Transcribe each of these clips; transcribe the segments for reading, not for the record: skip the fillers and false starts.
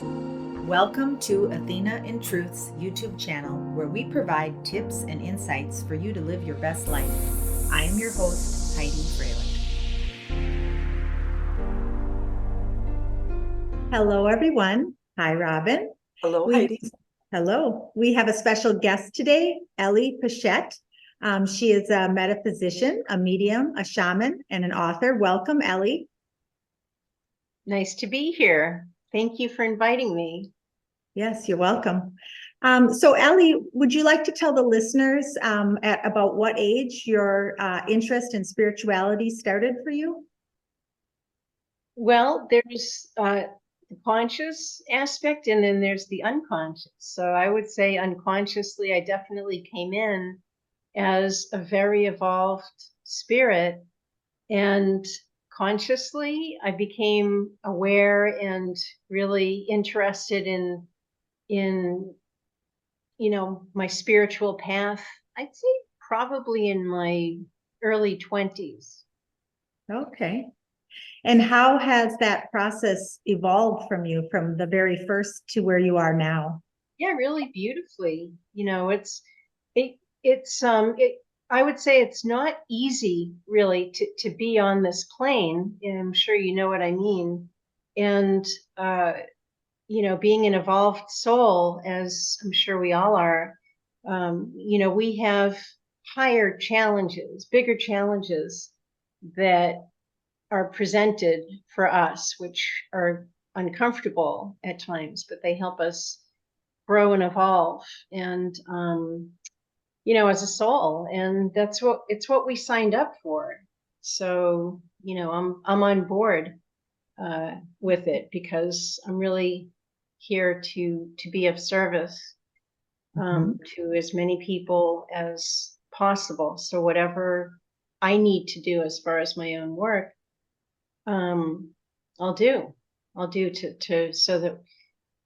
Welcome to Athena in Truth's YouTube channel, where we provide tips and insights for you to live your best life. I am your host, Heidi Freeland. Hello, everyone. Hi, Robin. Hello, Heidi. Hello. We have a special guest today, Ellie Pechet. She is a metaphysician, a medium, a shaman, and an author. Welcome, Ellie. Nice to be here. Thank you for inviting me. Yes, you're welcome. So Ellie, would you like to tell the listeners at about what age your interest in spirituality started for you? Well, there's the conscious aspect and then there's the unconscious. So I would say unconsciously, I definitely came in as a very evolved spirit, and consciously I became aware and really interested in my spiritual path. I'd say probably in my early 20s. Okay. And how has that process evolved from you from the very first to where you are now? Yeah, really beautifully. I would say it's not easy really to be on this plane, and I'm sure you know what I mean. And being an evolved soul, as I'm sure we all are, we have higher challenges, bigger challenges that are presented for us, which are uncomfortable at times, but they help us grow and evolve. And as a soul, and it's what we signed up for. So I'm on board with it because I'm really here to be of service to as many people as possible. So whatever I need to do as far as my own work, I'll do to so that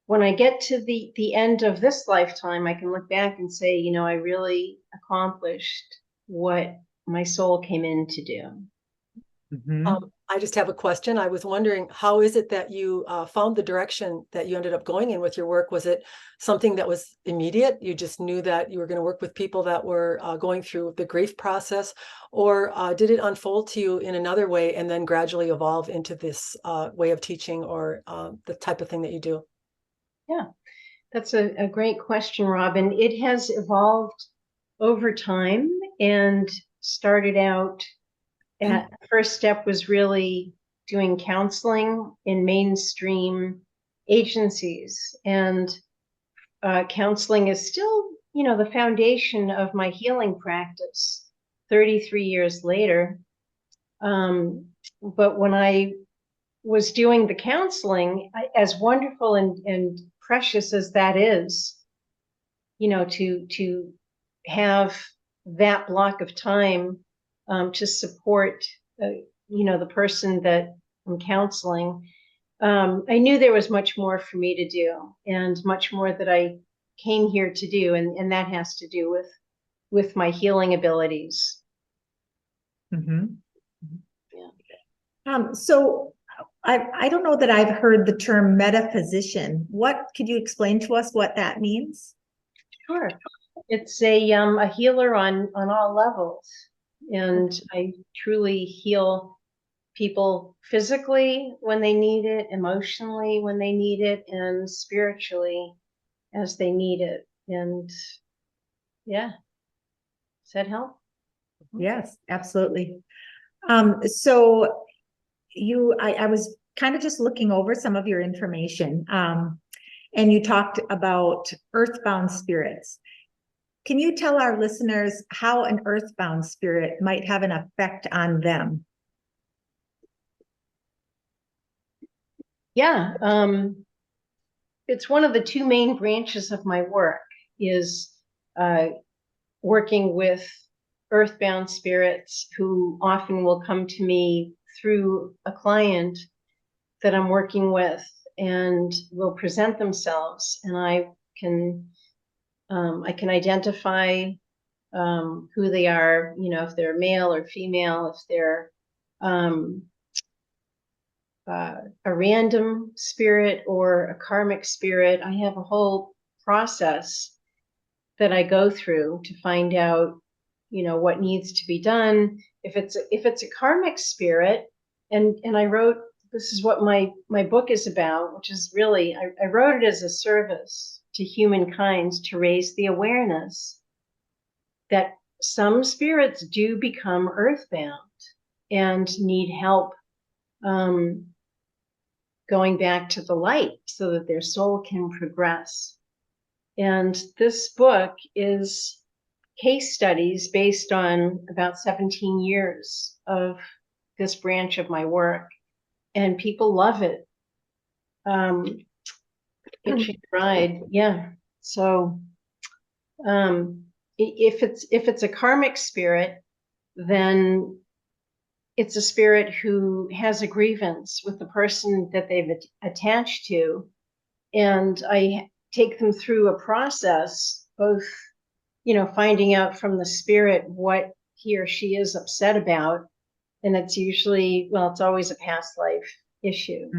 when I get to the end of this lifetime, I can look back and say, I really accomplished what my soul came in to do. I just have a question. I was wondering, how is it that you found the direction that you ended up going in with your work? Was it something that was immediate? You just knew that you were going to work with people that were going through the grief process, or did it unfold to you in another way and then gradually evolve into this way of teaching or the type of thing that you do? Yeah, that's a great question, Robin. It has evolved over time and started out at the first step was really doing counseling in mainstream agencies. And counseling is still, the foundation of my healing practice 33 years later. But when I was doing the counseling, as wonderful and precious as that is, to have that block of time to support, the person that I'm counseling. I knew there was much more for me to do and much more that I came here to do. And that has to do with my healing abilities. Mm-hmm. Yeah. So I don't know that I've heard the term metaphysician. Could you explain to us what that means? Sure. It's a healer on all levels. And I truly heal people physically when they need it, emotionally when they need it, and spiritually as they need it. And yeah, does that help? Yes, absolutely. So I was kind of just looking over some of your information, and you talked about earthbound spirits. Can you tell our listeners how an earthbound spirit might have an effect on them? Yeah, it's one of the two main branches of my work is working with earthbound spirits who often will come to me through a client that I'm working with and will present themselves, and I can identify who they are, if they're male or female, if they're a random spirit or a karmic spirit. I have a whole process that I go through to find out, what needs to be done. If it's a karmic spirit, and I wrote, this is what my book is about, which is really, I wrote it as a service to humankind to raise the awareness that some spirits do become earthbound and need help going back to the light so that their soul can progress. And this book is case studies based on about 17 years of this branch of my work, and people love it. Itchy ride, yeah. So if it's a karmic spirit, then it's a spirit who has a grievance with the person that they've attached to, and I take them through a process, both finding out from the spirit what he or she is upset about, and it's usually, well, it's always a past life issue.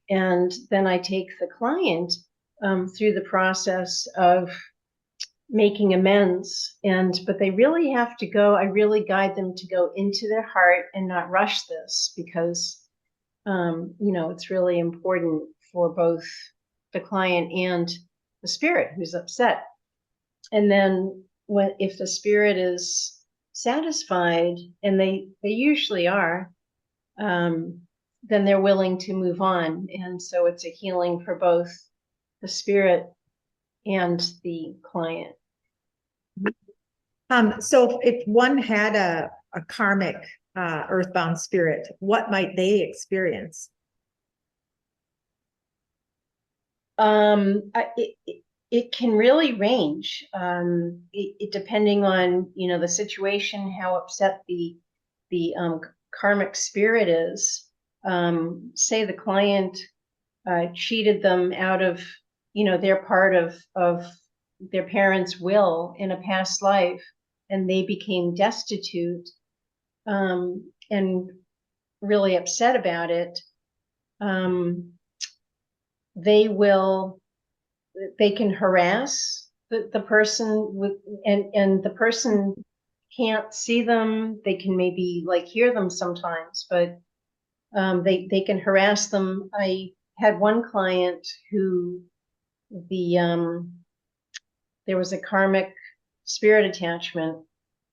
And then I take the client through the process of making amends, but they really have to go, I really guide them to go into their heart and not rush this, because it's really important for both the client and the spirit who's upset. And then if the spirit is satisfied, and they usually are, then they're willing to move on. And so it's a healing for both the spirit and the client. So if one had a karmic earthbound spirit, what might they experience? It can really range, it depending on the situation, how upset the karmic spirit is. Say the client cheated them out of their part of their parents' will in a past life, and they became destitute and really upset about it. They can harass the person with, and the person can't see them. They can maybe hear them sometimes, but they can harass them. I had one client who there was a karmic spirit attachment,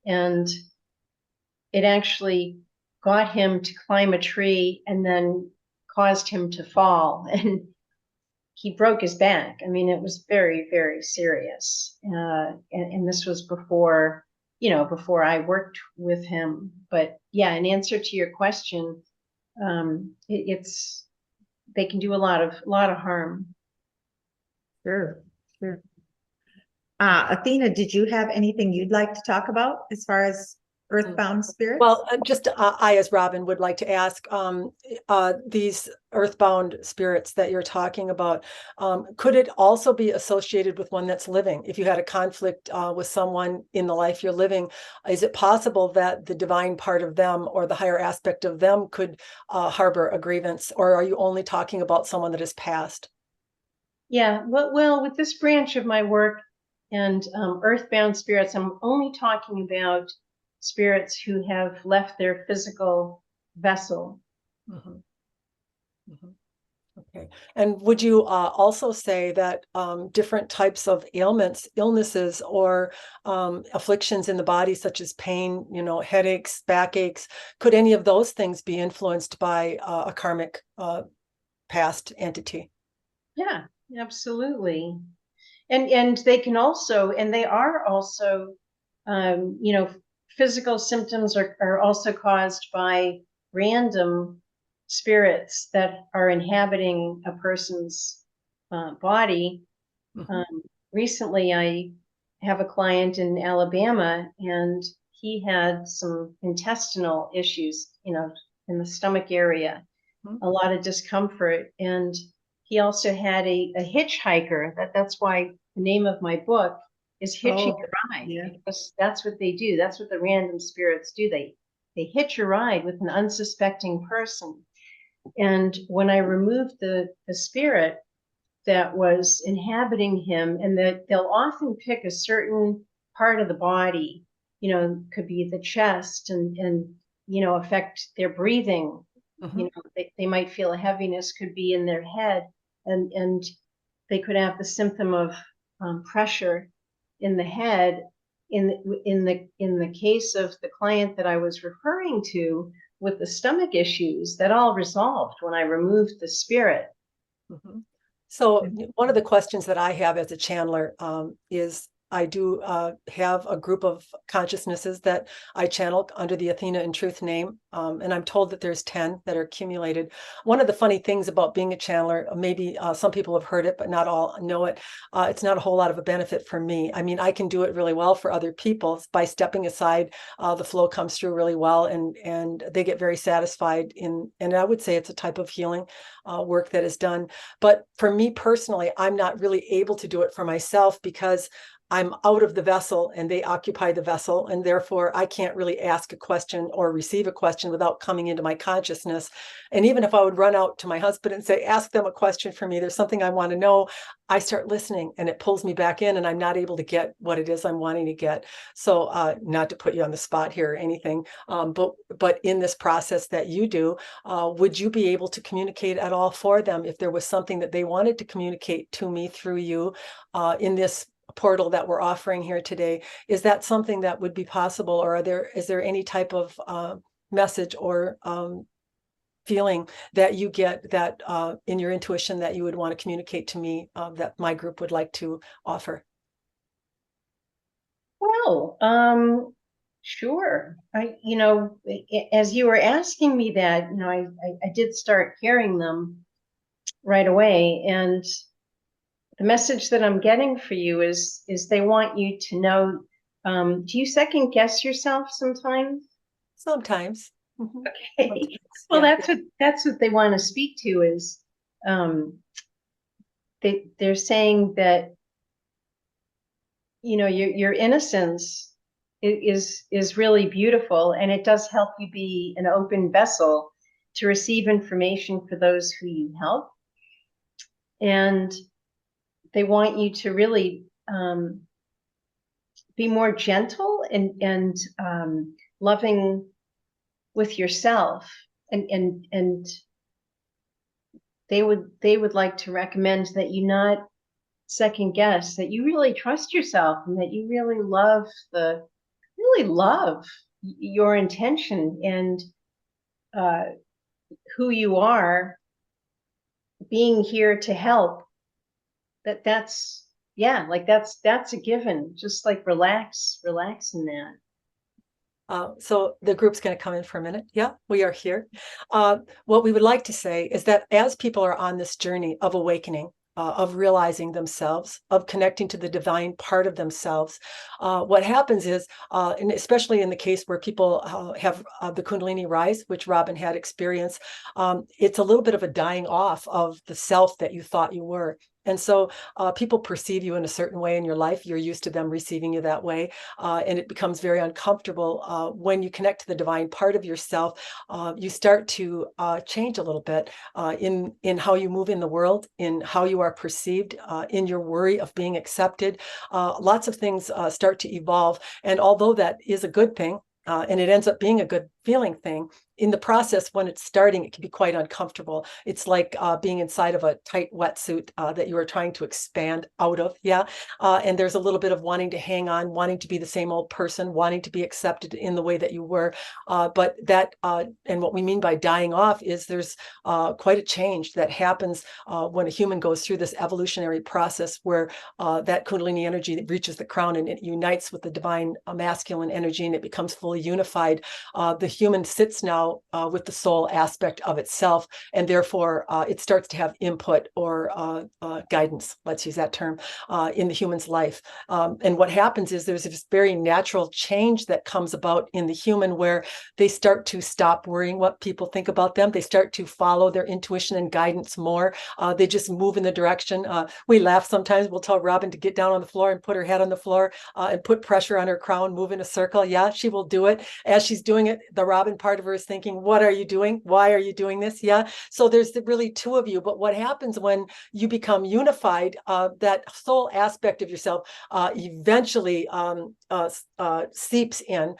and it actually got him to climb a tree and then caused him to fall, and he broke his back. I mean, it was very, very serious. And this was before I worked with him. But yeah, in answer to your question, they can do a lot of harm. Sure. Athena, did you have anything you'd like to talk about as far as earthbound spirits? Well, just I, as Robin, would like to ask, these earthbound spirits that you're talking about, could it also be associated with one that's living? If you had a conflict with someone in the life you're living, is it possible that the divine part of them or the higher aspect of them could harbor a grievance? Or are you only talking about someone that is passed? Yeah, well, with this branch of my work and earthbound spirits, I'm only talking about spirits who have left their physical vessel. Okay. And would you also say that different types of ailments, illnesses, or afflictions in the body, such as pain, headaches, backaches, could any of those things be influenced by a karmic past entity? Yeah, absolutely. And they can also, and they are also, physical symptoms are also caused by random spirits that are inhabiting a person's body. Recently, I have a client in Alabama, and he had some intestinal issues, in the stomach area, a lot of discomfort. And he also had a hitchhiker. That's why the name of my book is Hitching a Ride. Yeah. Because that's what they do. That's what the random spirits do. They hitch a ride with an unsuspecting person. And when I removed the spirit that was inhabiting him, and that they'll often pick a certain part of the body, could be the chest, and affect their breathing. They might feel a heaviness, could be in their head, and they could have the symptom of pressure in the head. In the case of the client that I was referring to with the stomach issues, that all resolved when I removed the spirit. So one of the questions that I have as a channeler is, I do have a group of consciousnesses that I channel under the Athena and Truth name, and I'm told that there's 10 that are accumulated. One of the funny things about being a channeler, maybe some people have heard it, but not all know it. It's not a whole lot of a benefit for me. I mean, I can do it really well for other people by stepping aside. The flow comes through really well, and they get very satisfied and I would say it's a type of healing work that is done. But for me personally, I'm not really able to do it for myself because I'm out of the vessel and they occupy the vessel, and therefore I can't really ask a question or receive a question without coming into my consciousness. And even if I would run out to my husband and say, ask them a question for me, there's something I want to know, I start listening and it pulls me back in, and I'm not able to get what it is I'm wanting to get. So not to put you on the spot here or anything, but in this process that you do, would you be able to communicate at all for them if there was something that they wanted to communicate to me through you in this portal that we're offering here today? Is that something that would be possible, or is there any type of message or feeling that you get that in your intuition that you would want to communicate to me that my group would like to offer? Well, sure. As you were asking me that, I did start hearing them right away, and the message that I'm getting for you is they want you to know. Do you second guess yourself sometimes? Sometimes. Okay. Well, that's what they want to speak to is, they're saying that, your innocence is really beautiful, and it does help you be an open vessel to receive information for those who you help. And they want you to really be more gentle and loving with yourself, and they would like to recommend that you not second guess, that you really trust yourself, and that you really love your intention and who you are, being here to help. That's a given. Just like relax in that. So the group's going to come in for a minute. Yeah, we are here. What we would like to say is that as people are on this journey of awakening, of realizing themselves, of connecting to the divine part of themselves, what happens is, and especially in the case where people have the Kundalini rise, which Robin had experienced, it's a little bit of a dying off of the self that you thought you were. And so people perceive you in a certain way in your life. You're used to them receiving you that way. And it becomes very uncomfortable when you connect to the divine part of yourself. You start to change a little bit in how you move in the world, in how you are perceived, in your worry of being accepted. Lots of things start to evolve. And although that is a good thing, and it ends up being a good feeling thing, in the process, when it's starting, it can be quite uncomfortable. It's like being inside of a tight wetsuit that you are trying to expand out of. Yeah. And there's a little bit of wanting to hang on, wanting to be the same old person, wanting to be accepted in the way that you were. But that, and what we mean by dying off is there's quite a change that happens when a human goes through this evolutionary process where that Kundalini energy reaches the crown and it unites with the divine masculine energy, and it becomes fully unified. The human sits now with the soul aspect of itself, and therefore it starts to have input or guidance, let's use that term, in the human's life. And what happens is there's this very natural change that comes about in the human where they start to stop worrying what people think about them. They start to follow their intuition and guidance more. They just move in the direction. We laugh sometimes. We'll tell Robin to get down on the floor and put her head on the floor and put pressure on her crown, move in a circle. Yeah, she will do it. As she's doing it, the Robin part of her is thinking, thinking, what are you doing? Why are you doing this? Yeah. So there's really two of you. But what happens when you become unified, that soul aspect of yourself eventually seeps in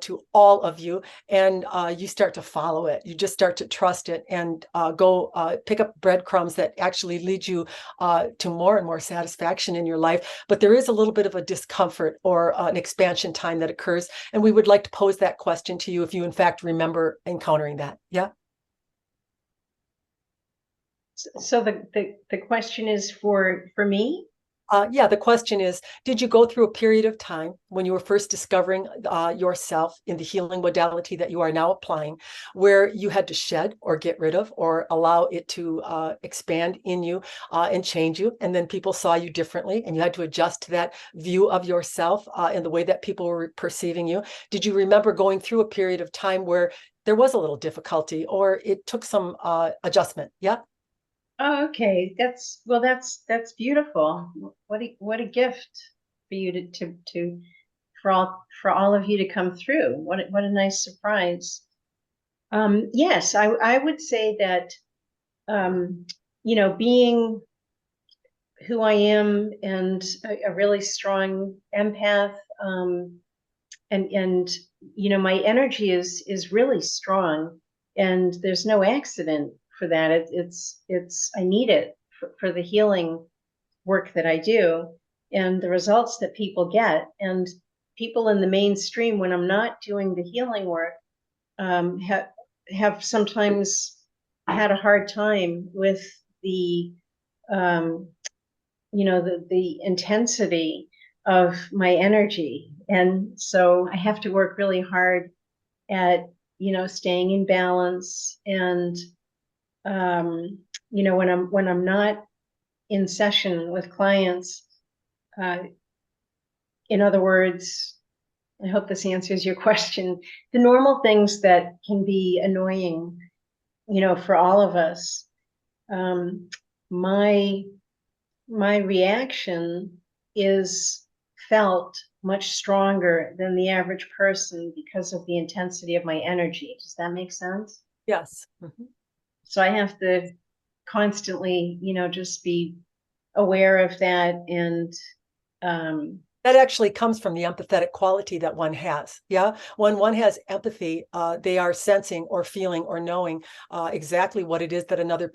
to all of you, and you start to follow it. You just start to trust it and go pick up breadcrumbs that actually lead you to more and more satisfaction in your life. But there is a little bit of a discomfort or an expansion time that occurs. And we would like to pose that question to you if you, in fact, remember encountering that. Yeah. So the question is for me? Yeah, the question is, did you go through a period of time when you were first discovering yourself in the healing modality that you are now applying, where you had to shed or get rid of or allow it to expand in you and change you, and then people saw you differently and you had to adjust to that view of yourself and the way that people were perceiving you? Did you remember going through a period of time where there was a little difficulty or it took some adjustment? Yeah. Oh, okay. That's beautiful. What a gift for you to for all of you to come through. What a nice surprise. Yes, I would say that being who I am and a really strong empath, and my energy is really strong, and there's no accident for that. It's I need it for the healing work that I do and the results that people get. And people in the mainstream, when I'm not doing the healing work, have sometimes had a hard time with the the intensity of my energy. And so I have to work really hard at staying in balance. And when I'm not in session with clients, in other words, I hope this answers your question, the normal things that can be annoying for all of us, my reaction is felt much stronger than the average person because of the intensity of my energy. Does that make sense? Yes. Mm-hmm. So I have to constantly, just be aware of that. And that actually comes from the empathetic quality that one has. Yeah. When one has empathy, they are sensing or feeling or knowing exactly what it is that another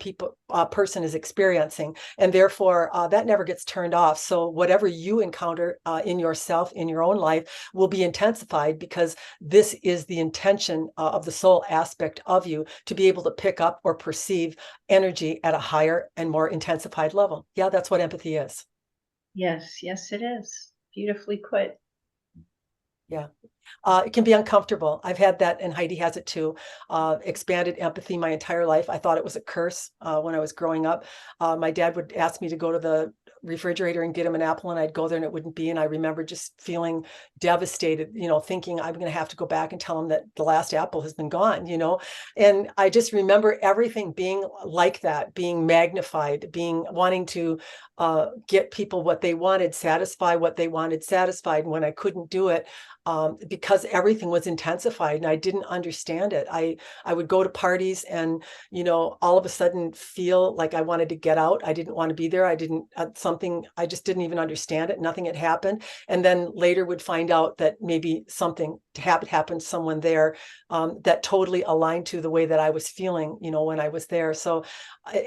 person is experiencing. And therefore, that never gets turned off. So whatever you encounter in yourself, in your own life, will be intensified because this is the intention of the soul aspect of you to be able to pick up or perceive energy at a higher and more intensified level. Yeah, that's what empathy is. Yes, it is. Beautifully put. Yeah. It can be uncomfortable. I've had that, and Heidi has it too. Expanded empathy my entire life. I thought it was a curse when I was growing up. My dad would ask me to go to the refrigerator and get him an apple, and I'd go there and it wouldn't be. And I remember just feeling devastated, thinking I'm going to have to go back and tell him that the last apple has been gone, And I just remember everything being like that, being magnified, wanting to get people what they wanted, satisfy what they wanted satisfied. And when I couldn't do it, because everything was intensified and I didn't understand it. I would go to parties and, all of a sudden feel like I wanted to get out. I didn't want to be there. I just didn't even understand it. Nothing had happened. And then later would find out that maybe something happened to someone there that totally aligned to the way that I was feeling, when I was there. So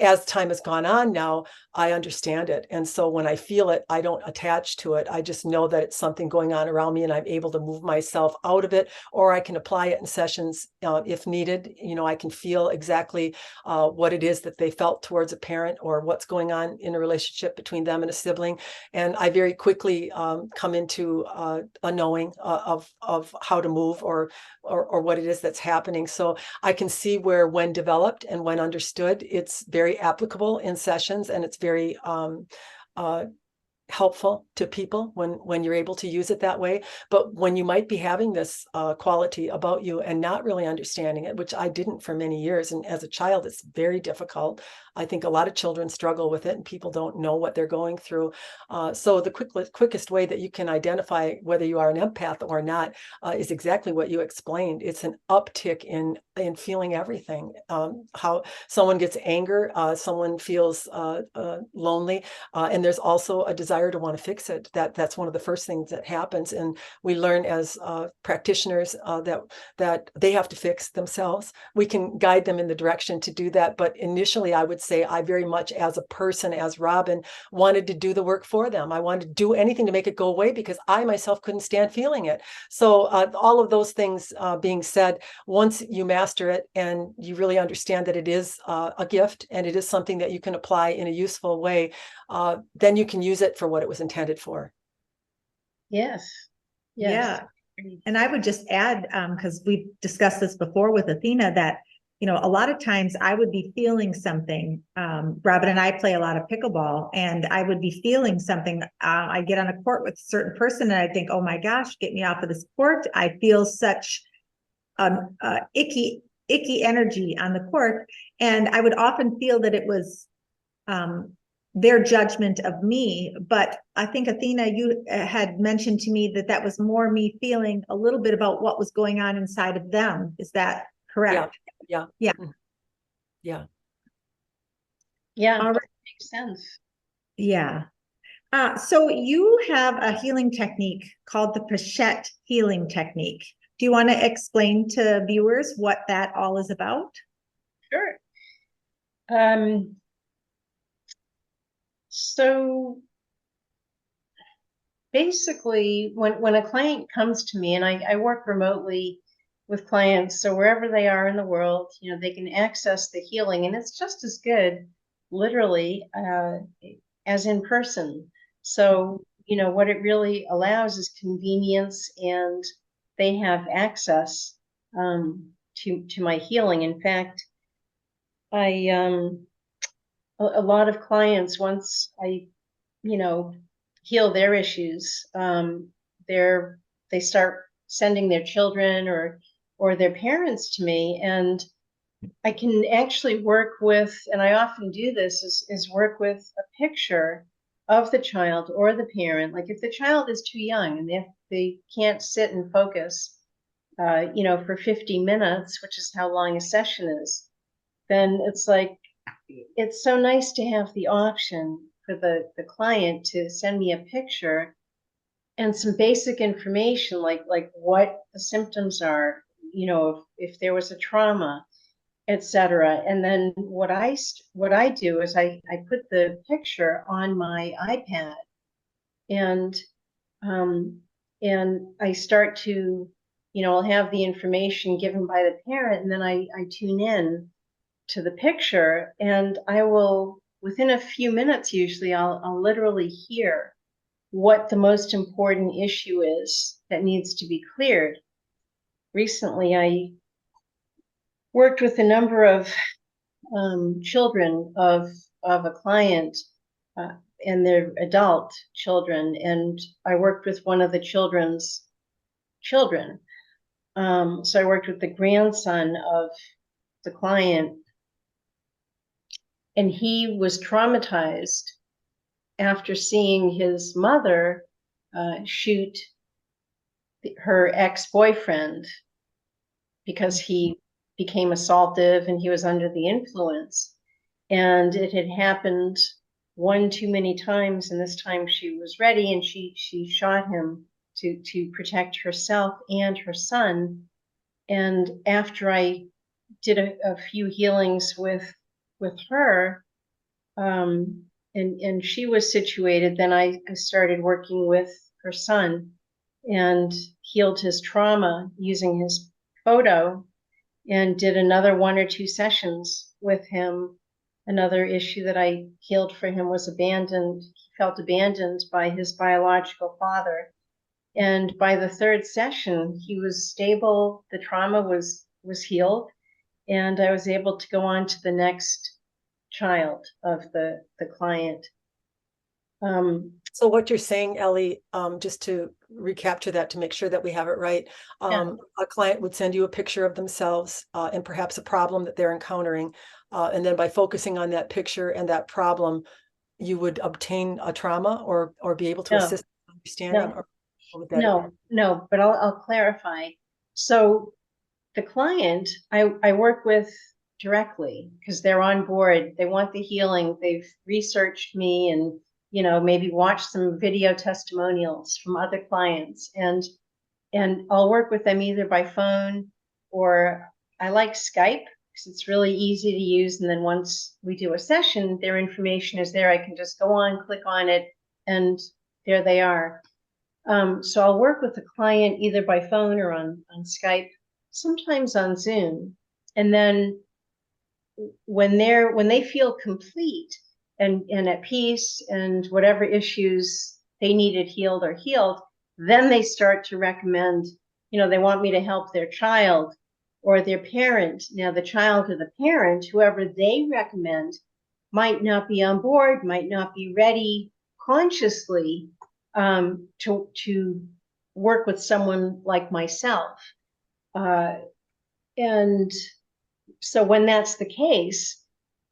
as time has gone on now, I understand it. And so when I feel it, I don't attach to it. I just know that it's something going on around me and I'm able to move myself out of it, or I can apply it in sessions if needed. I can feel exactly what it is that they felt towards a parent or what's going on in a relationship between them and a sibling. And I very quickly come into a knowing of how to move or what it is that's happening. So I can see where, when developed and when understood, it's very applicable in sessions, and it's very helpful to people when you're able to use it that way. But when you might be having this quality about you and not really understanding it, which I didn't for many years, and as a child it's very difficult. I think a lot of children struggle with it and people don't know what they're going through. So the quickest way that you can identify whether you are an empath or not is exactly what you explained. It's an uptick in feeling everything. How someone gets anger, someone feels lonely, and there's also a desire to want to fix it. That's one of the first things that happens, and we learn as practitioners that they have to fix themselves. We can guide them in the direction to do that, but initially I would say I very much, as a person, as Robin, wanted to do the work for them. I wanted to do anything to make it go away because I myself couldn't stand feeling it. So all of those things being said, once you master it and you really understand that it is a gift and it is something that you can apply in a useful way, then you can use it for what it was intended for. Yes. Yeah. And I would just add, because we discussed this before with Athena, that, a lot of times I would be feeling something. Robin and I play a lot of pickleball, and I would be feeling something. I get on a court with a certain person and I think, oh my gosh, get me off of this court. I feel such icky energy on the court. And I would often feel that it was their judgment of me. But I think, Athena, you had mentioned to me that was more me feeling a little bit about what was going on inside of them. Is that correct? Yeah. Yeah. Yeah. All right. Makes sense. Yeah. So you have a healing technique called the Pechet Healing Technique. Do you want to explain to viewers what that all is about? Sure. So basically, when a client comes to me, and I work remotely with clients, so wherever they are in the world, they can access the healing, and it's just as good, literally, as in person. So, what it really allows is convenience, and they have access to my healing. In fact, I a lot of clients, once I heal their issues, they start sending their children or their parents to me, and I can actually work with, and I often do this, is work with a picture of the child or the parent. Like if the child is too young and they can't sit and focus, for 50 minutes, which is how long a session is, then it's like, it's so nice to have the option for the client to send me a picture and some basic information, like what the symptoms are, if there was a trauma, etc. And then what I do is I put the picture on my iPad, and I start to, I'll have the information given by the parent, and then I tune in to the picture, and I will, within a few minutes, usually I'll literally hear what the most important issue is that needs to be cleared. Recently, I worked with a number of children of a client, and they're adult children, and I worked with one of the children's children. So I worked with the grandson of the client, and he was traumatized after seeing his mother shoot her ex-boyfriend because he became assaultive and he was under the influence. And it had happened one too many times, and this time she was ready, and she shot him to protect herself and her son. And after I did a few healings with her, and she was situated, then I started working with her son and healed his trauma using his photo, and did another 1 or 2 sessions with him. Another issue that I healed for him was abandoned. He felt abandoned by his biological father. And by the 3rd session, he was stable. The trauma was healed. And I was able to go on to the next child of the client. So what you're saying, Ellie, just to recapture that, to make sure that we have it right, Yeah. a client would send you a picture of themselves and perhaps a problem that they're encountering. And then by focusing on that picture and that problem, you would obtain a trauma or be able to No, assist in understanding, no, or what would that? no, but I'll clarify. So the client I work with directly because they're on board. They want the healing. They've researched me and, maybe watched some video testimonials from other clients, and I'll work with them either by phone, or I like Skype because it's really easy to use. And then once we do a session, their information is there. I can just go on, click on it, and there they are. So I'll work with the client either by phone or on Skype, sometimes on Zoom. And then when they feel complete and at peace, and whatever issues they needed healed are healed, then they start to recommend, they want me to help their child or their parent. Now the child or the parent, whoever they recommend, might not be on board, might not be ready consciously to work with someone like myself. And so when that's the case,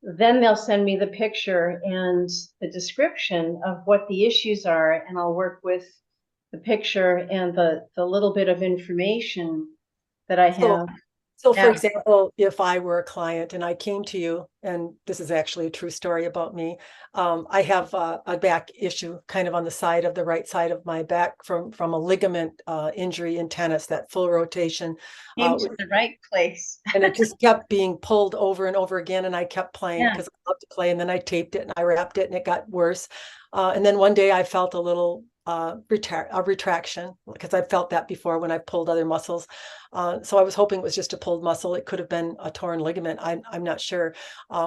then they'll send me the picture and the description of what the issues are, and I'll work with the picture and the little bit of information that I have. So for example, if I were a client and I came to you, and this is actually a true story about me, I have a back issue kind of on the side of the right side of my back from a ligament injury in tennis, that full rotation. Came to the right place. And it just kept being pulled over and over again. And I kept playing because I love to play. And then I taped it and I wrapped it and it got worse. And then one day I felt a little retraction, because I felt that before when I pulled other muscles. So I was hoping it was just a pulled muscle. It could have been a torn ligament. I'm not sure,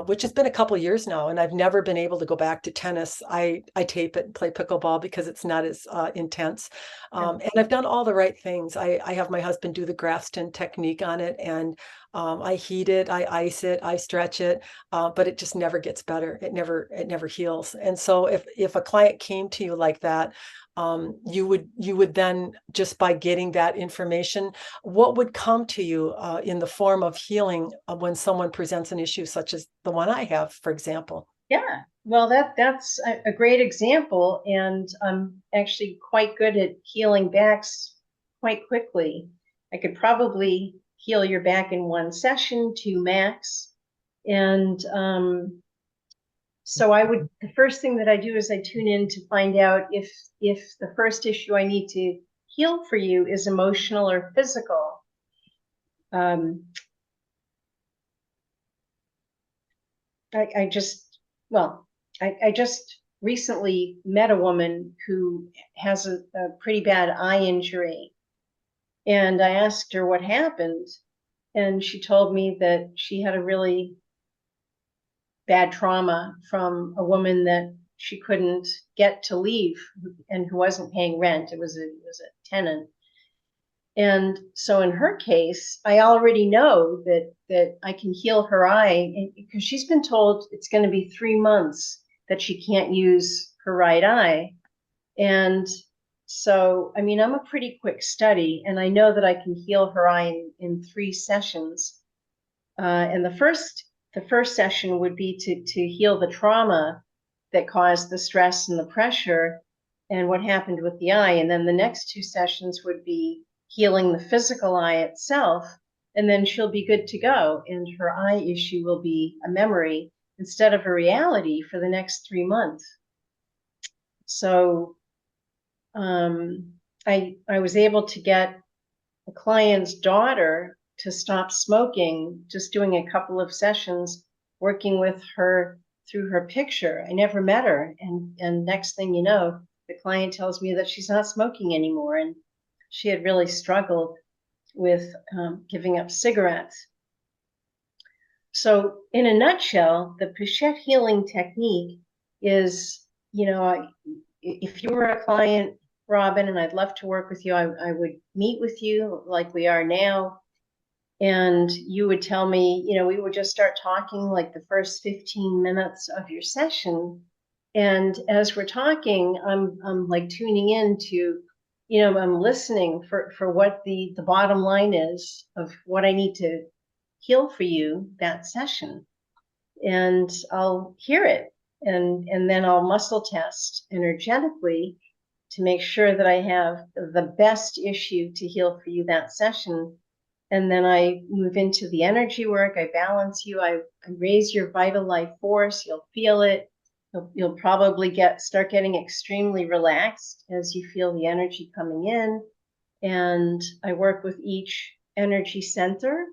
which has been a couple of years now. And I've never been able to go back to tennis. I tape it and play pickleball because it's not as intense. And I've done all the right things. I have my husband do the Grafton technique on it, and I heat it, I ice it, I stretch it, but it just never gets better. It never heals. And so if a client came to you like that, you would then, just by getting that information, what would come to you in the form of healing when someone presents an issue such as the one I have, for example? Yeah, well, that's a great example, and I'm actually quite good at healing backs quite quickly. I could probably heal your back in one session, two max. And so the first thing that I do is I tune in to find out if the first issue I need to heal for you is emotional or physical. I just recently met a woman who has a pretty bad eye injury, and I asked her what happened, and she told me that she had a really bad trauma from a woman that she couldn't get to leave and who wasn't paying rent. It was a tenant. And so in her case, I already know that I can heal her eye, because she's been told it's going to be 3 months that she can't use her right eye. And so, I mean, I'm a pretty quick study, and I know that I can heal her eye in 3 sessions. And the first session would be to heal the trauma that caused the stress and the pressure and what happened with the eye. And then the next 2 sessions would be healing the physical eye itself. And then she'll be good to go. And her eye issue will be a memory instead of a reality for the next 3 months. So I was able to get a client's daughter to stop smoking, just doing a couple of sessions, working with her through her picture. I never met her. And next thing you know, the client tells me that she's not smoking anymore. And she had really struggled with giving up cigarettes. So in a nutshell, the Pechet Healing Technique is, if you were a client, Robin, and I'd love to work with you, I would meet with you like we are now. And you would tell me, we would just start talking like the first 15 minutes of your session. And as we're talking, I'm like tuning into, you know, I'm listening for what the bottom line is of what I need to heal for you that session. And I'll hear it, and then I'll muscle test energetically to make sure that I have the best issue to heal for you that session. And then I move into the energy work. I balance you. I raise your vital life force. You'll feel it. You'll probably start getting extremely relaxed as you feel the energy coming in. And I work with each energy center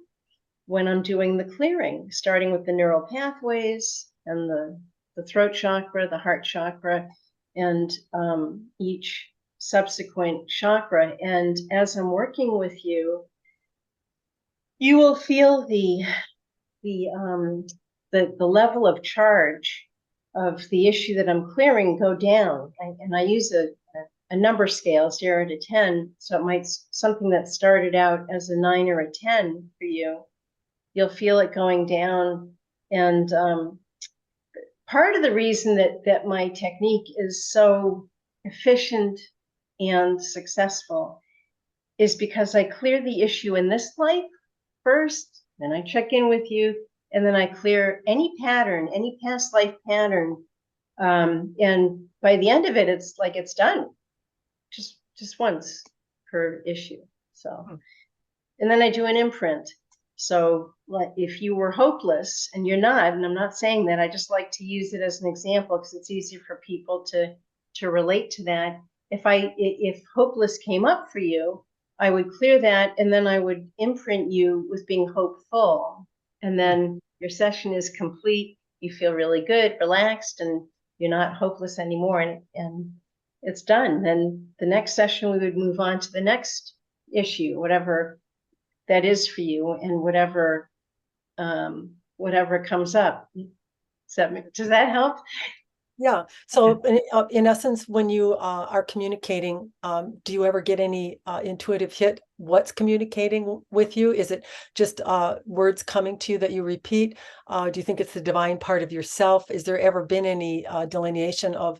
when I'm doing the clearing, starting with the neural pathways and the throat chakra, the heart chakra, and each subsequent chakra. And as I'm working with you, you will feel the level of charge of the issue that I'm clearing go down. And I use a number scale, 0 to 10. So it might something that started out as a 9 or a 10 for you. You'll feel it going down. And part of the reason that my technique is so efficient and successful is because I clear the issue in this life first, then I check in with you, and then I clear any pattern, any past life pattern. And by the end of it, it's like it's done, just once per issue. So, and then I do an imprint. So like if you were hopeless, and you're not, and I'm not saying that, I just like to use it as an example because it's easier for people to relate to that. If hopeless came up for you, I would clear that, and then I would imprint you with being hopeful. And then your session is complete. You feel really good, relaxed, and you're not hopeless anymore. And it's done. Then the next session, we would move on to the next issue, whatever that is for you, and whatever comes up. Does that help? Yeah. So in essence, when you are communicating, do you ever get any intuitive hit? What's communicating with you? Is it just words coming to you that you repeat? Do you think it's the divine part of yourself? Is there ever been any delineation of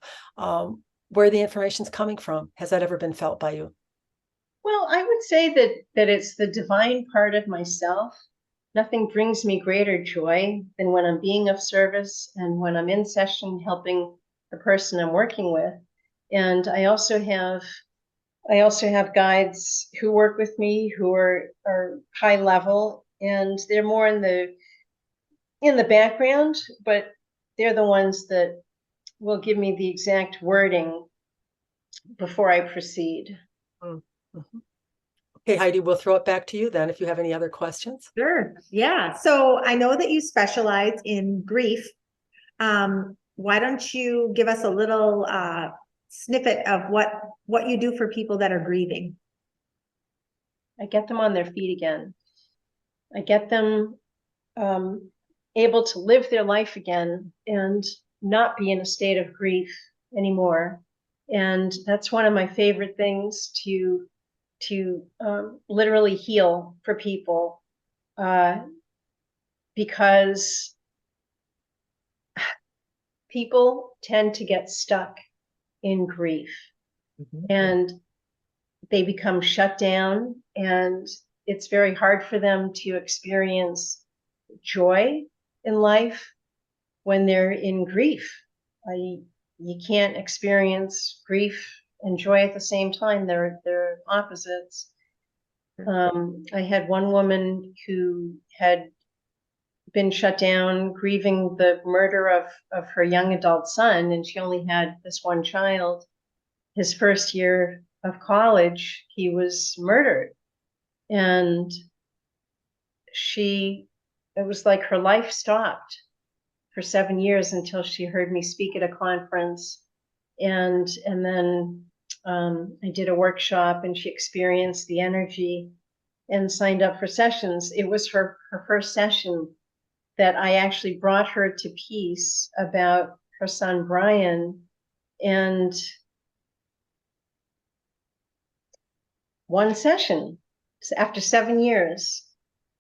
where the information's coming from? Has that ever been felt by you? Well, I would say that it's the divine part of myself. Nothing brings me greater joy than when I'm being of service and when I'm in session helping the person I'm working with. And I also have guides who work with me who are high level, and they're more in the background, but they're the ones that will give me the exact wording before I proceed. Mm-hmm. Okay, Heidi, we'll throw it back to you then if you have any other questions. Sure. Yeah. So I know that you specialize in grief. Why don't you give us a little snippet of what you do for people that are grieving? I get them on their feet again. I get them able to live their life again and not be in a state of grief anymore. And that's one of my favorite things to literally heal for people, because people tend to get stuck in grief. Mm-hmm. And they become shut down, and it's very hard for them to experience joy in life when they're in grief. You can't experience grief and joy at the same time. They're opposites. I had one woman who had been shut down grieving the murder of her young adult son, and she only had this one child. His first year of college, he was murdered. And it was like her life stopped for 7 years until she heard me speak at a conference. And then I did a workshop, and she experienced the energy and signed up for sessions. It was her first session that I actually brought her to peace about her son, Brian. And one session after 7 years,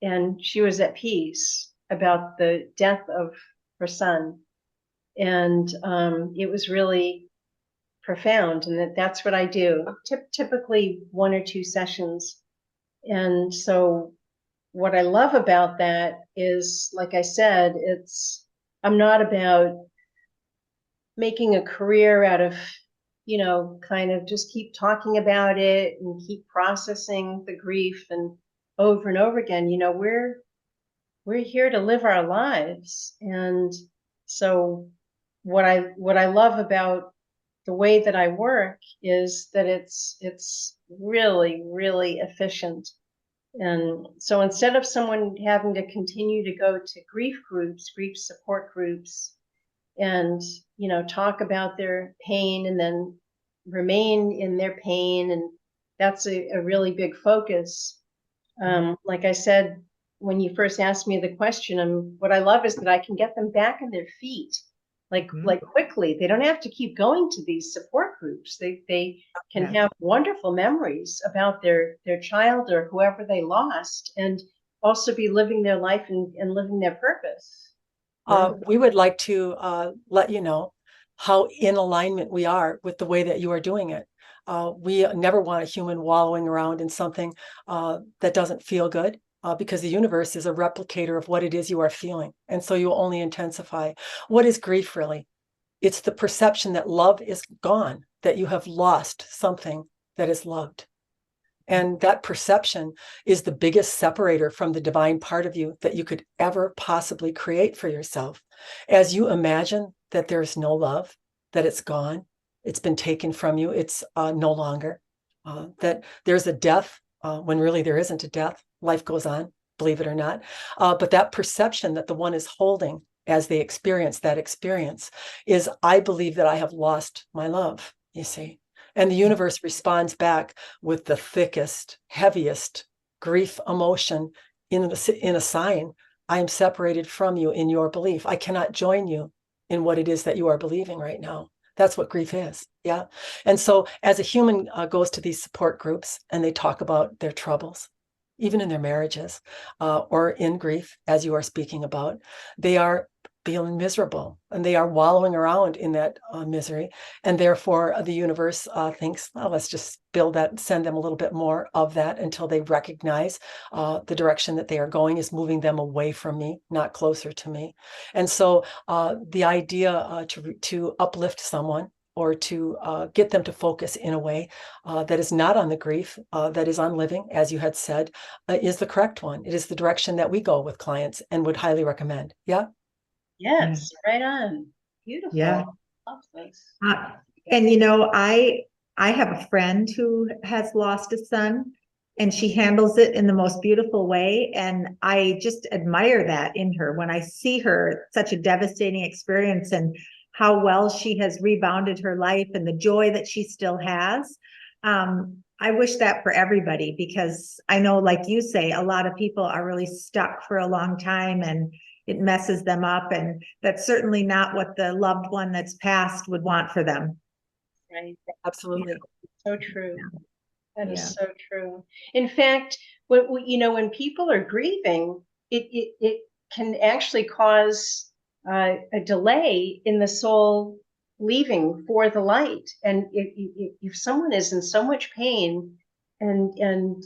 and she was at peace about the death of her son. And it was really profound. And that's what I do, typically 1 or 2 sessions. And so what I love about that is, like I said, I'm not about making a career out of, kind of just keep talking about it and keep processing the grief and over again. We're here to live our lives. And so what I love about the way that I work is that it's really, really efficient. And so instead of someone having to continue to go to grief groups, grief support groups, and talk about their pain and then remain in their pain, and that's a really big focus. Like I said, when you first asked me the question, what I love is that I can get them back on their feet, like quickly. They don't have to keep going to these support groups. They can have wonderful memories about their child or whoever they lost, and also be living their life and living their purpose. We would like to let you know how in alignment we are with the way that you are doing it. We never want a human wallowing around in something that doesn't feel good, because the universe is a replicator of what it is you are feeling. And so you will only intensify. What is grief really? It's the perception that love is gone, that you have lost something that is loved. And that perception is the biggest separator from the divine part of you that you could ever possibly create for yourself. As you imagine that there's no love, that it's gone, it's been taken from you, it's no longer, that there's a death when really there isn't a death. Life goes on, believe it or not. But that perception that the one is holding as they experience that experience is, I believe that I have lost my love, you see. And the universe responds back with the thickest, heaviest grief emotion in a sign. I am separated from you in your belief. I cannot join you in what it is that you are believing right now. That's what grief is. Yeah. And so as a human goes to these support groups and they talk about their troubles, even in their marriages or in grief, as you are speaking about, they are feeling miserable and they are wallowing around in that misery. And therefore the universe thinks, well, let's just build that, send them a little bit more of that until they recognize the direction that they are going is moving them away from me, not closer to me. And so the idea to uplift someone or to get them to focus in a way that is not on the grief, that is on living, as you had said, is the correct one. It is the direction that we go with clients and would highly recommend. Yeah. Yes, right on. Beautiful. Yeah. Love this. And I have a friend who has lost a son, and she handles it in the most beautiful way. And I just admire that in her. When I see her, such a devastating experience, and how well she has rebounded her life and the joy that she still has. I wish that for everybody, because I know, like you say, a lot of people are really stuck for a long time and it messes them up. And that's certainly not what the loved one that's passed would want for them. Right. Absolutely. So true. Yeah. That is so true. In fact, when people are grieving, it can actually cause a delay in the soul leaving for the light. And if someone is in so much pain and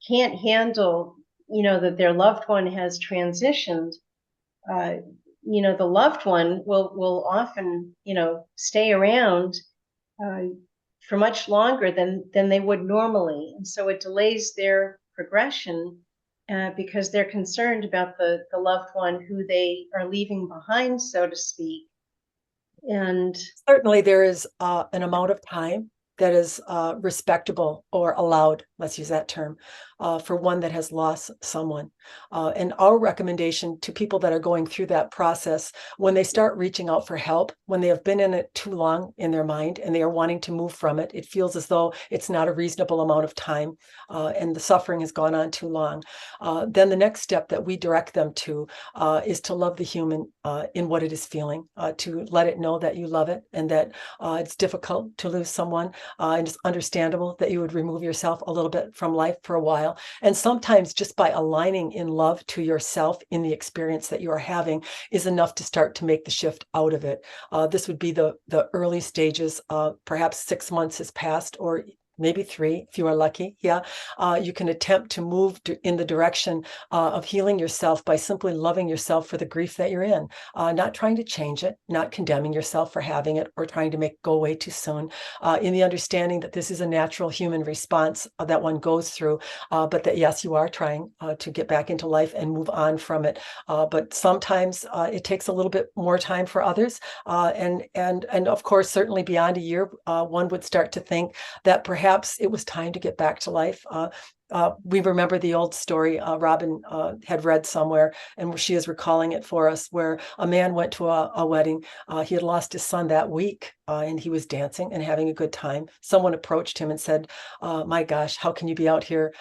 can't handle, that their loved one has transitioned, the loved one will often, stay around for much longer than they would normally. And so it delays their progression because they're concerned about the loved one who they are leaving behind, so to speak. And certainly there is an amount of time that is respectable or allowed, let's use that term, for one that has lost someone. And our recommendation to people that are going through that process, when they start reaching out for help, when they have been in it too long in their mind and they are wanting to move from it, it feels as though it's not a reasonable amount of time and the suffering has gone on too long. Then the next step that we direct them to is to love the human in what it is feeling, to let it know that you love it and that it's difficult to lose someone. And it's understandable that you would remove yourself a little bit bit from life for a while. And sometimes just by aligning in love to yourself in the experience that you are having is enough to start to make the shift out of it. This would be the early stages. Perhaps 6 months has passed, or maybe 3 if you are lucky. Yeah, you can attempt to move in the direction of healing yourself by simply loving yourself for the grief that you're in, not trying to change it, not condemning yourself for having it or trying to make it go away too soon, in the understanding that this is a natural human response that one goes through, but that yes, you are trying to get back into life and move on from it. But sometimes it takes a little bit more time for others, and of course, certainly beyond a year, one would start to think that perhaps it was time to get back to life. We remember the old story Robin had read somewhere, and she is recalling it for us, where a man went to a wedding. He had lost his son that week, and he was dancing and having a good time. Someone approached him and said, my gosh, how can you be out here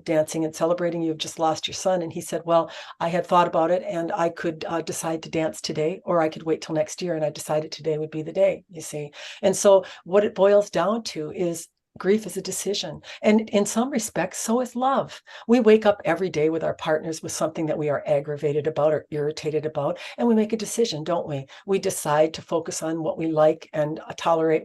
dancing and celebrating? You've just lost your son. And he said, well, I had thought about it, and I could decide to dance today, or I could wait till next year. And I decided today would be the day, you see. And so what it boils down to is grief is a decision. And in some respects, so is love. We wake up every day with our partners with something that we are aggravated about or irritated about, and we make a decision, don't we? We decide to focus on what we like and tolerate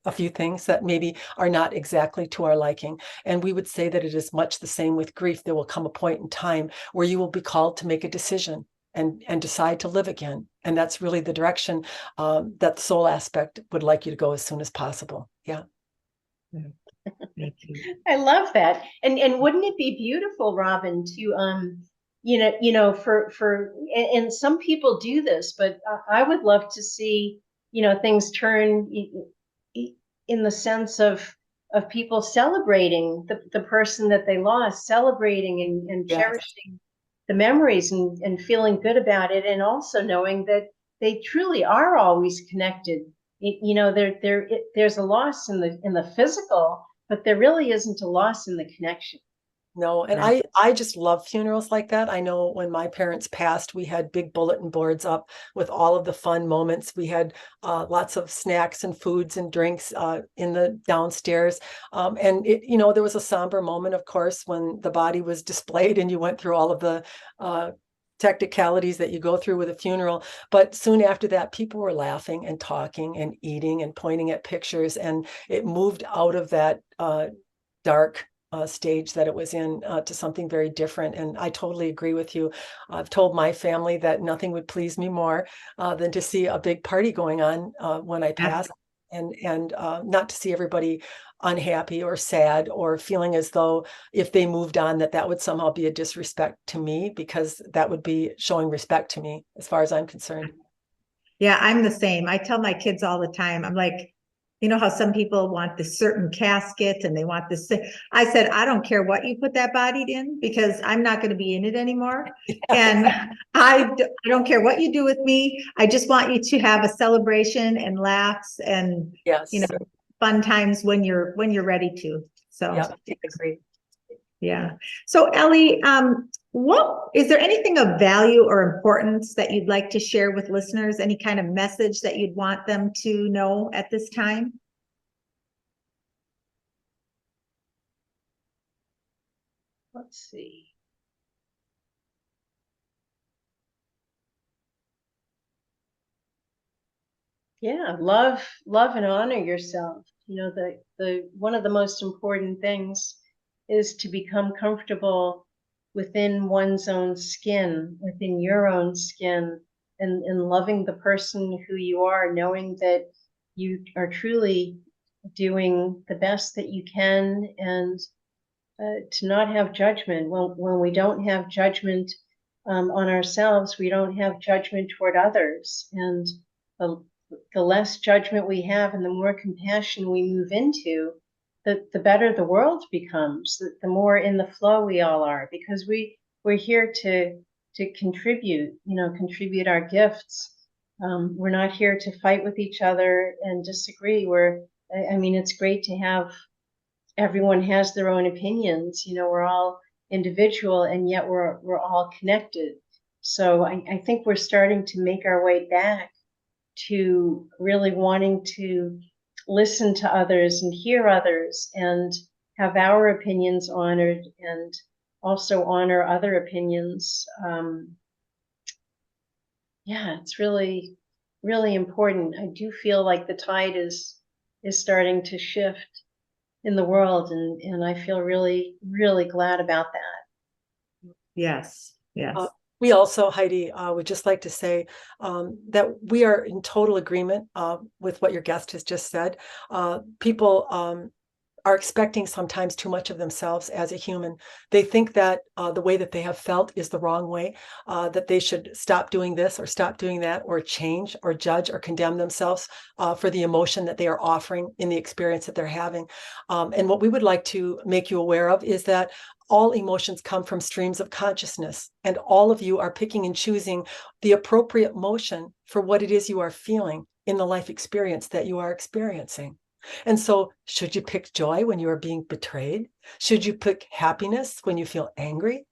a few things that maybe are not exactly to our liking. And we would say that it is much the same with grief. There will come a point in time where you will be called to make a decision and decide to live again. And that's really the direction that the soul aspect would like you to go as soon as possible. Yeah. Thank you. I love that. And wouldn't it be beautiful, Robin, to and some people do this, but I would love to see, things turn in the sense of people celebrating the person that they lost, celebrating and Yes. cherishing the memories and feeling good about it, and also knowing that they truly are always connected. There's a loss in the physical, but there really isn't a loss in the connection. No, and I just love funerals like that. I know when my parents passed, we had big bulletin boards up with all of the fun moments. We had lots of snacks and foods and drinks in the downstairs. And there was a somber moment, of course, when the body was displayed and you went through all of the technicalities that you go through with a funeral. But soon after that, people were laughing and talking and eating and pointing at pictures, and it moved out of that dark stage that it was in to something very different. And I totally agree with you. I've told my family that nothing would please me more than to see a big party going on when I pass, and not to see everybody unhappy or sad or feeling as though if they moved on that would somehow be a disrespect to me, because that would be showing respect to me as far as I'm concerned. Yeah, I'm the same. I tell my kids all the time, I'm like, you know how some people want this certain casket and they want this. I said, I don't care what you put that body in, because I'm not going to be in it anymore. And I don't care what you do with me. I just want you to have a celebration and laughs and, Yes. fun times when you're ready to. So yeah, I agree. Yeah. So Ellie, what is there anything of value or importance that you'd like to share with listeners? Any kind of message that you'd want them to know at this time? Let's see. Yeah, love and honor yourself. The one of the most important things is to become comfortable within one's own skin, within your own skin, and loving the person who you are, knowing that you are truly doing the best that you can, and to not have judgment. When we don't have judgment on ourselves, we don't have judgment toward others. And the less judgment we have and the more compassion we move into, the better the world becomes, the more in the flow we all are, because we're here to contribute, contribute our gifts. We're not here to fight with each other and disagree. It's great to have everyone has their own opinions. We're all individual, and yet we're all connected. So I think we're starting to make our way back to really wanting to listen to others and hear others, and have our opinions honored and also honor other opinions. Yeah, it's really, really important. I do feel like the tide is starting to shift in the world, and I feel really, really glad about that. Yes, yes. We also, Heidi, would just like to say that we are in total agreement with what your guest has just said. People are expecting sometimes too much of themselves as a human. They think that the way that they have felt is the wrong way, that they should stop doing this or stop doing that, or change or judge or condemn themselves for the emotion that they are offering in the experience that they're having. And what we would like to make you aware of is that all emotions come from streams of consciousness, and all of you are picking and choosing the appropriate motion for what it is you are feeling in the life experience that you are experiencing. And so, should you pick joy when you are being betrayed? Should you pick happiness when you feel angry?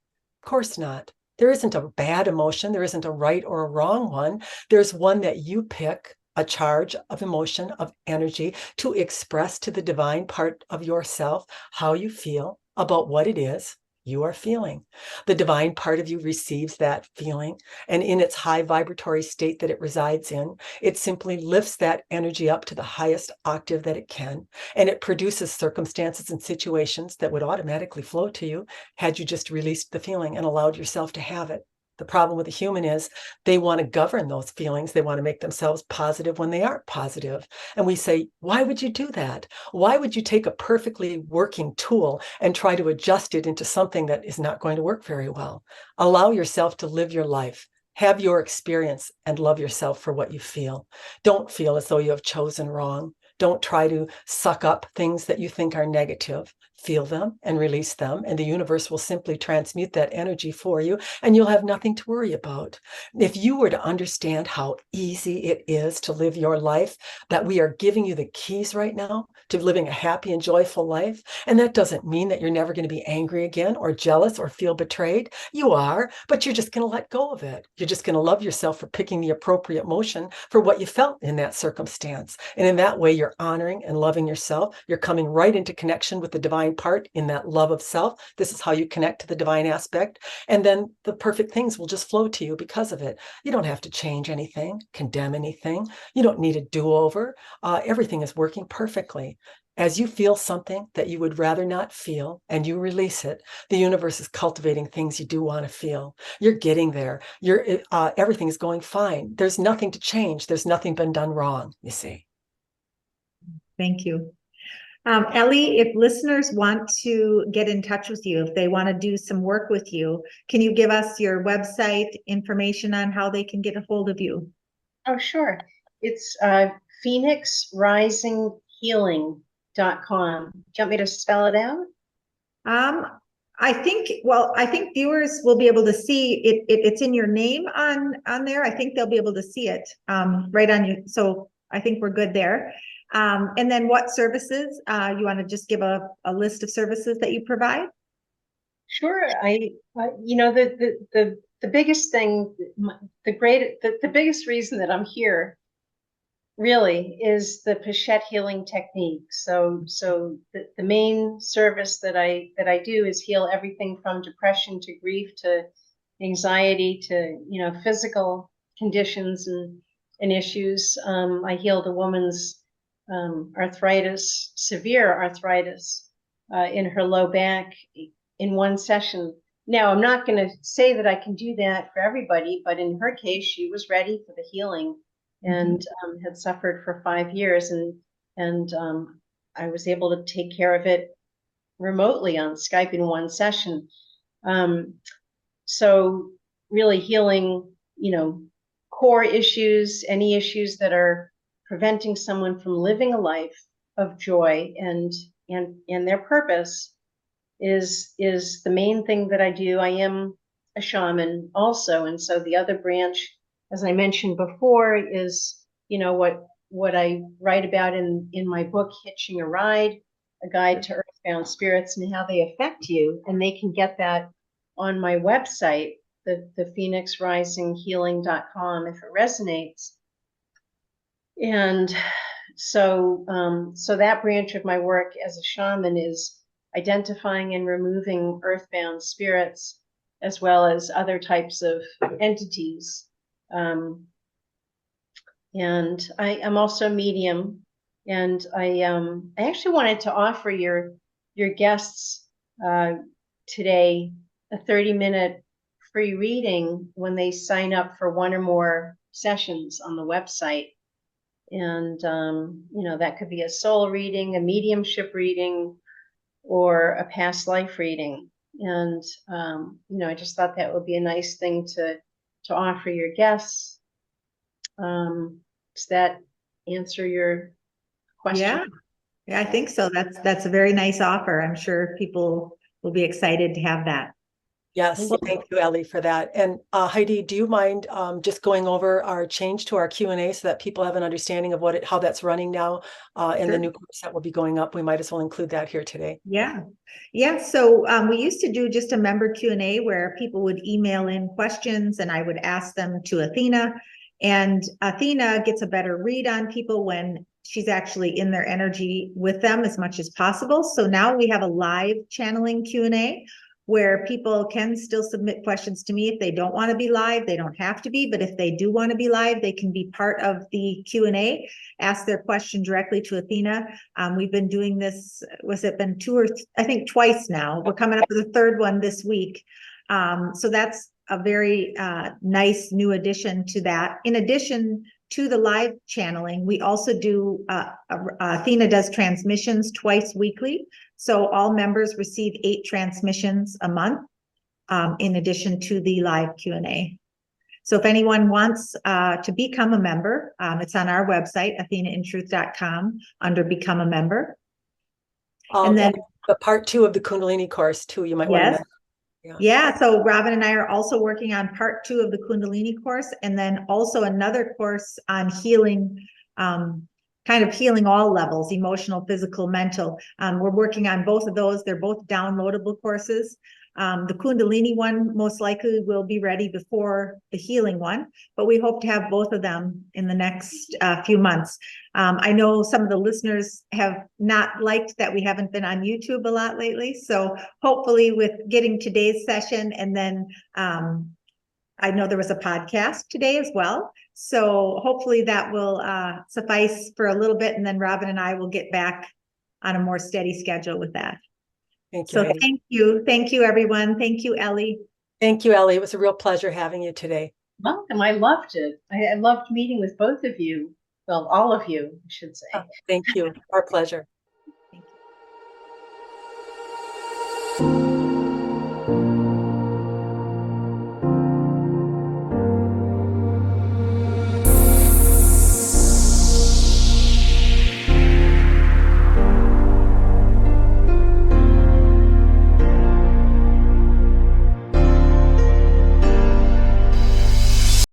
Of course not. There isn't a bad emotion. There isn't a right or a wrong one. There's one that you pick, a charge of emotion, of energy, to express to the divine part of yourself how you feel about what it is you are feeling. The divine part of you receives that feeling, and in its high vibratory state that it resides in, it simply lifts that energy up to the highest octave that it can, and it produces circumstances and situations that would automatically flow to you had you just released the feeling and allowed yourself to have it. The problem with a human is they want to govern those feelings. They want to make themselves positive when they aren't positive. And we say, why would you do that? Why would you take a perfectly working tool and try to adjust it into something that is not going to work very well? Allow yourself to live your life. Have your experience and love yourself for what you feel. Don't feel as though you have chosen wrong. Don't try to suck up things that you think are negative. Feel them and release them, and the universe will simply transmute that energy for you, and you'll have nothing to worry about. If you were to understand how easy it is to live your life, that we are giving you the keys right now to living a happy and joyful life, and that doesn't mean that you're never going to be angry again or jealous or feel betrayed. You are, but you're just going to let go of it. You're just going to love yourself for picking the appropriate motion for what you felt in that circumstance. And in that way, you're honoring and loving yourself. You're coming right into connection with the divine part in that love of self. This is how you connect to the divine aspect. And then the perfect things will just flow to you because of it. You don't have to change anything, condemn anything. You don't need a do-over. Everything is working perfectly. As you feel something that you would rather not feel and you release it, the universe is cultivating things you do want to feel. You're getting there. Everything's going fine. There's nothing to change. There's nothing been done wrong, you see. Thank you. Ellie, if listeners want to get in touch with you, if they want to do some work with you, can you give us your website information on how they can get a hold of you? Oh, sure. It's phoenixrisinghealing.com. Do you want me to spell it out? I think viewers will be able to see it. It's in your name on there. I think they'll be able to see it right on you. So I think we're good there. And then what services, you want to just give a list of services that you provide? Sure. The biggest thing, the biggest reason that I'm here really is the Pechet Healing Technique. So the main service that I do is heal everything from depression to grief to anxiety to physical conditions and issues. I healed a woman's arthritis, severe arthritis in her low back in one session. Now, I'm not going to say that I can do that for everybody, but in her case, she was ready for the healing and had suffered for 5 years, and I was able to take care of it remotely on Skype in one session. So really healing, core issues, any issues that are preventing someone from living a life of joy and their purpose is the main thing that I do. I am a shaman also, and so the other branch, as I mentioned before, is what I write about in my book, Hitching a Ride, a guide to earthbound spirits and how they affect you, and they can get that on my website, the phoenixrisinghealing.com, if it resonates. And so that branch of my work as a shaman is identifying and removing earthbound spirits, as well as other types of entities. And I am also a medium, and I actually wanted to offer your guests today a 30-minute free reading when they sign up for one or more sessions on the website. And that could be a soul reading, a mediumship reading, or a past life reading. And I just thought that would be a nice thing to offer your guests. Does that answer your question? Yeah, I think so. That's a very nice offer. I'm sure people will be excited to have that. Yes, thank you, Ellie, for that. And Heidi, do you mind just going over our change to our Q&A so that people have an understanding of how that's running now and the new course that will be going up? We might as well include that here today. Yeah. So we used to do just a member Q&A where people would email in questions and I would ask them to Athena. And Athena gets a better read on people when she's actually in their energy with them as much as possible. So now we have a live channeling Q&A where people can still submit questions to me if they don't want to be live. They don't have to be, but if they do want to be live, they can be part of the Q&A, ask their question directly to Athena. We've been doing this, been I think twice now. We're coming up with a third one this week. So that's a very nice new addition to that. In addition to the live channeling, we also do, Athena does transmissions twice weekly. So all members receive 8 transmissions a month, in addition to the live Q&A. So if anyone wants to become a member, it's on our website, athenaintruth.com, under Become a Member. And then the part 2 of the Kundalini course too, you might want to mention. Yeah, so Robin and I are also working on part 2 of the Kundalini course, and then also another course on healing, kind of healing all levels, emotional, physical, mental. We're working on both of those. They're both downloadable courses. The Kundalini one most likely will be ready before the healing one, but we hope to have both of them in the next few months. I know some of the listeners have not liked that we haven't been on YouTube a lot lately, so hopefully with getting today's session, and then I know there was a podcast today as well, so hopefully that will suffice for a little bit, and then Robin and I will get back on a more steady schedule with that. Thank you. So thank you. Thank you, everyone. Thank you, Ellie. Thank you, Ellie. It was a real pleasure having you today. Welcome. I loved it. I loved meeting with both of you. Well, all of you, I should say. Thank you. Our pleasure. Thank you.